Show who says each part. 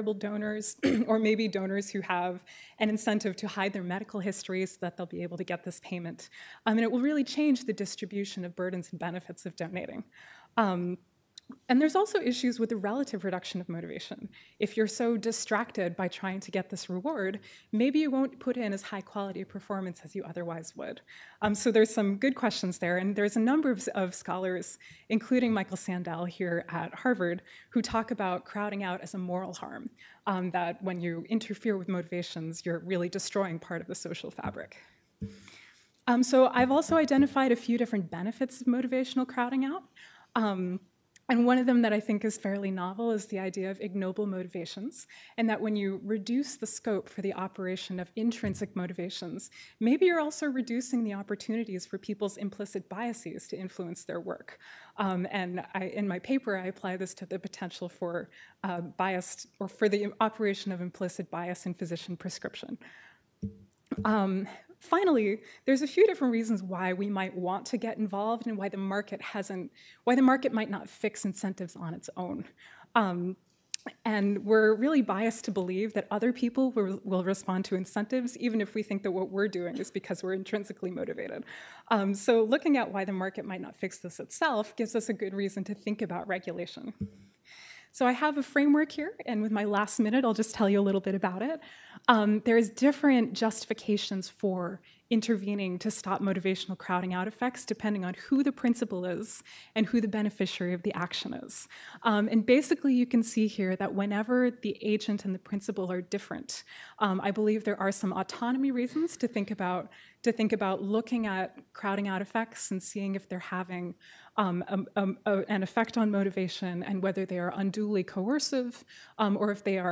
Speaker 1: donors or maybe donors who have an incentive to hide their medical history so that they'll be able to get this payment. And it will really change the distribution of burdens and benefits of donating. And there's also issues with the relative reduction of motivation. If you're so distracted by trying to get this reward, maybe you won't put in as high quality a performance as you otherwise would. So there's some good questions there, and there's a number of scholars, including Michael Sandel here at Harvard, who talk about crowding out as a moral harm, that when you interfere with motivations, you're really destroying part of the social fabric. So I've also identified a few different benefits of motivational crowding out. And one of them that I think is fairly novel is the idea of ignoble motivations, and that when you reduce the scope for the operation of intrinsic motivations, maybe you're also reducing the opportunities for people's implicit biases to influence their work. In my paper, I apply this to the potential for biased, or for the operation of implicit bias in physician prescription. Finally, there's a few different reasons why we might want to get involved and why the market might not fix incentives on its own. And we're really biased to believe that other people will respond to incentives, even if we think that what we're doing is because we're intrinsically motivated. So looking at why the market might not fix this itself gives us a good reason to think about regulation. So I have a framework here, and with my last minute, I'll just tell you a little bit about it. There's different justifications for intervening to stop motivational crowding out effects depending on who the principal is and who the beneficiary of the action is. And basically, you can see here that whenever the agent and the principal are different, I believe there are some autonomy reasons to think about looking at crowding out effects and seeing if they're having an effect on motivation and whether they are unduly coercive or if they are